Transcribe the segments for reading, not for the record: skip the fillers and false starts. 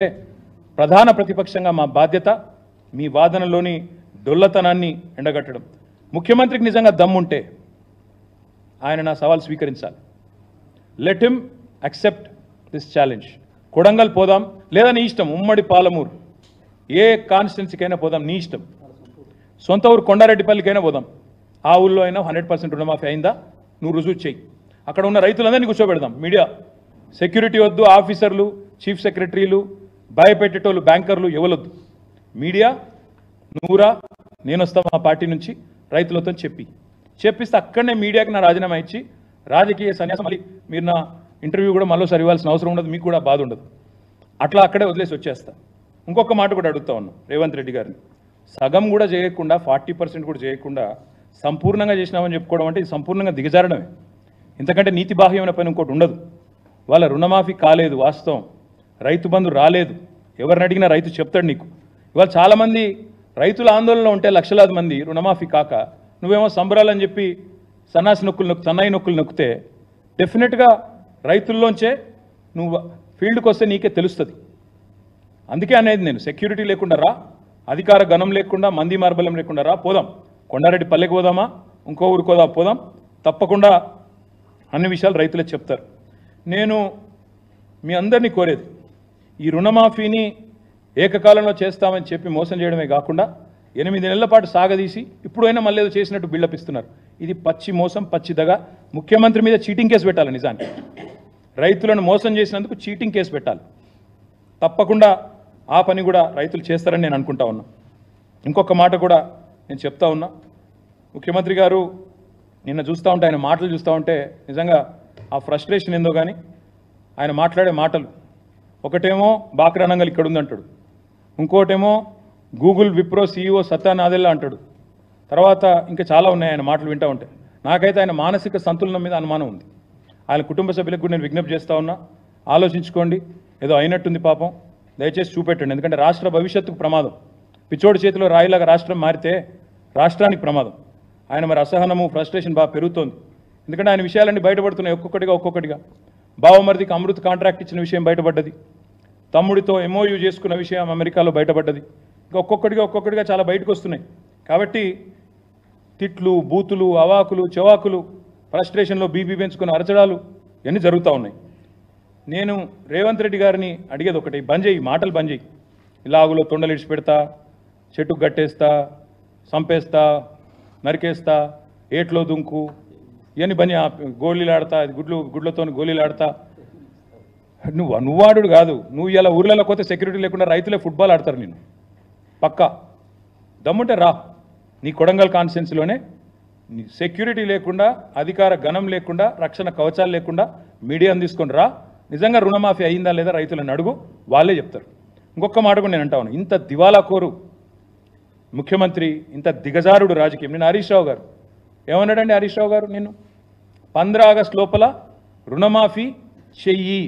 ప్రధాన ప్రతిపక్షంగా మా బాధ్యత మీ వాదనలోని డొల్లతనాన్ని ఎండగట్టడం. ముఖ్యమంత్రికి నిజంగా దమ్ముంటే ఆయన నా సవాల్ స్వీకరించాలి. Let him accept this challenge. Kodangal పోదాం, లేదా నీ ఇష్టం, ఉమ్మడి పాలమూరు ఏ కాన్స్టిట్యున్సీకైనా పోదాం, నీ ఇష్టం. సొంత ఊరు కొండారెడ్డిపల్లికైనా పోదాం, ఆ ఊళ్ళో అయినా 100% రుణమాఫీ అయిందా నువ్వు రుజువు చేయి. అక్కడ ఉన్న రైతులందరినీ కూర్చోబెడదాం. మీడియా సెక్యూరిటీ వద్దు, ఆఫీసర్లు, చీఫ్ సెక్రటరీలు, భయపెట్టేటోళ్ళు, బ్యాంకర్లు ఎవరొద్దు. మీడియా నువ్వురా, నేను వస్తా మా పార్టీ నుంచి రైతులతో చెప్పిస్తే అక్కడనే మీడియాకి నా రాజీనామా ఇచ్చి రాజకీయ సన్యాసం. మళ్ళీ మీరు నా ఇంటర్వ్యూ కూడా మళ్ళీసారి ఇవ్వాల్సిన అవసరం ఉండదు, మీకు కూడా బాధ ఉండదు. అట్లా అక్కడే వదిలేసి వచ్చేస్తా. ఇంకొక మాట కూడా అడుగుతా ఉన్నాం రేవంత్ రెడ్డి గారిని, సగం కూడా చేయకుండా 40% కూడా చేయకుండా సంపూర్ణంగా చేసినామని చెప్పుకోవడం అంటే ఇది సంపూర్ణంగా దిగజారడమే. ఇంతకంటే నీతి బాహ్యమైన పని ఇంకోటి ఉండదు. వాళ్ళ రుణమాఫీ కాలేదు, వాస్తవం. రైతు బంధు రాలేదు, ఎవరిని అడిగినా రైతు చెప్తాడు నీకు. ఇవాళ చాలామంది రైతుల ఆందోళనలో ఉంటే లక్షలాది మంది రుణమాఫీ కాక నువ్వేమో సంబరాలని చెప్పి సన్నాయి నొక్కులు నొక్కితే డెఫినెట్గా రైతుల్లోంచే నువ్వు ఫీల్డ్కి వస్తే నీకే తెలుస్తుంది. అందుకే అనేది నేను, సెక్యూరిటీ లేకుండా రా, అధికార గణం లేకుండా, మంది మార్బలం లేకుండా రా, పోదాం. కొండారెడ్డి పల్లెకి పోదామా, ఇంకో ఊరికి పోదాం. తప్పకుండా అన్ని విషయాలు రైతులే చెప్తారు. నేను మీ అందరినీ కోరేది, ఈ రుణమాఫీని ఏకకాలంలో చేస్తామని చెప్పి మోసం చేయడమే కాకుండా 8 నెలల పాటు సాగదీసి ఇప్పుడైనా మళ్ళీ ఏదో చేసినట్టు బిల్డప్ ఇస్తున్నారు. ఇది పచ్చి మోసం, పచ్చిదగా. ముఖ్యమంత్రి మీద చీటింగ్ కేసు పెట్టాలి. నిజానికి రైతులను మోసం చేసినందుకు చీటింగ్ కేసు పెట్టాలి. తప్పకుండా ఆ పని కూడా రైతులు చేస్తారని నేను అనుకుంటా ఉన్నా. ఇంకొక మాట కూడా నేను చెప్తా ఉన్నా, ముఖ్యమంత్రి గారు నిన్న చూస్తూ ఉంటే, ఆయన మాటలు చూస్తూ ఉంటే నిజంగా ఆ ఫ్రస్ట్రేషన్ ఏందో కానీ, ఆయన మాట్లాడే మాటలు, ఒకటేమో బాక్రానంగల్ ఇక్కడ ఉందంటాడు, ఇంకోటేమో గూగుల్ విప్రో CEO సత్యా నాదెల్లా అంటాడు, తర్వాత ఇంకా చాలా ఉన్నాయి ఆయన మాటలు వింటూ ఉంటే. నాకైతే ఆయన మానసిక సంతులనం మీద అనుమానం ఉంది. ఆయన కుటుంబ సభ్యులకు కూడా నేను విజ్ఞప్తి చేస్తూ ఉన్నా, ఆలోచించుకోండి. ఏదో అయినట్టుంది పాపం, దయచేసి చూపెట్టండి. ఎందుకంటే రాష్ట్ర భవిష్యత్తుకు ప్రమాదం. పిచ్చోడి చేతిలో రాయిలాగా రాష్ట్రం మారితే రాష్ట్రానికి ప్రమాదం. ఆయన మరి అసహనము, ఫ్రస్ట్రేషన్ బాగా పెరుగుతోంది. ఎందుకంటే ఆయన విషయాలన్నీ బయటపడుతున్నాయి ఒక్కొక్కటిగా. బావమరిదికి అమృత్ కాంట్రాక్ట్ ఇచ్చిన విషయం బయటపడ్డది, తమ్ముడితో MOU చేసుకున్న విషయం అమెరికాలో బయటపడ్డది. ఇంకా ఒక్కొక్కటిగా చాలా బయటకు వస్తున్నాయి. కాబట్టి తిట్లు, బూతులు, అవాకులు, చెవాకులు, ఫ్రస్ట్రేషన్లో బీపీ పెంచుకున్న అరచడాలు ఇవన్నీ జరుగుతూ ఉన్నాయి. నేను రేవంత్ రెడ్డి గారిని అడిగేది ఒకటి, బంద్ చేయి, మాటలు బంద్ చేయి. ఇలాగులో తొండలు ఇడిచి పెడతా, చెట్టుకు గట్టేస్తా, చంపేస్తా, నరికేస్తా, ఏట్లో దుంకు, ఇవన్నీ బంద్. గోళీలు ఆడతా, గుడ్లతో గోళీలు ఆడతా. నువ్వాడు కాదు, నువ్వు ఇలా ఊర్లలో పోతే సెక్యూరిటీ లేకుండా రైతులే ఫుట్బాల్ ఆడతారు. నేను పక్కా దమ్ముంటే రా, నీ కొడంగల్ కాన్స్టిట్యున్సీలోనే సెక్యూరిటీ లేకుండా, అధికార గణం లేకుండా, రక్షణ కవచాలు లేకుండా మీడియాను తీసుకొని రా. నిజంగా రుణమాఫీ అయిందా లేదా రైతులను అడుగు, వాళ్ళే చెప్తారు. ఇంకొక మాట కూడా నేను అంటా ఉన్నా, ఇంత దివాలా కోరు ముఖ్యమంత్రి, ఇంత దిగజారుడు రాజకీయం. నేను హరీష్ రావు గారు ఏమన్నాడండి? హరీష్ రావు గారు నిన్ను 15 ఆగస్టు లోపల రుణమాఫీ చెయ్యి,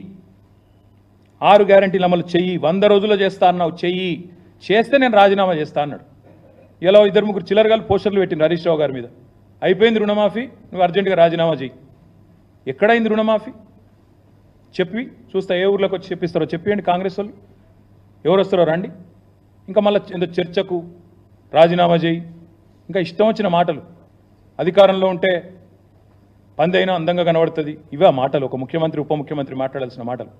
6 గ్యారంటీలు అమలు చెయ్యి, 100 రోజుల్లో చేస్తా అన్నావు, చెయ్యి, చేస్తే నేను రాజీనామా చేస్తా అన్నాడు. ఇలా 2-3 చిల్లరగాలు పోస్టర్లు పెట్టింది హరీష్ రావు గారి మీద. అయిపోయింది రుణమాఫీ, నువ్వు అర్జెంటుగా రాజీనామా చెయ్యి. ఎక్కడైంది రుణమాఫీ? చెప్పి చూస్తా, ఏ ఊర్లోకి వచ్చి చెప్పిస్తారో చెప్పండి. కాంగ్రెస్ వాళ్ళు ఎవరు వస్తారో రండి. ఇంకా మళ్ళీ ఏదో చర్చకు రాజీనామా చేయి, ఇంకా ఇష్టం వచ్చిన మాటలు. అధికారంలో ఉంటే పంది అయినా అందంగా కనబడుతుంది, ఇవే మాటలు ఒక ముఖ్యమంత్రి, ఉప ముఖ్యమంత్రి మాట్లాడాల్సిన మాటలు.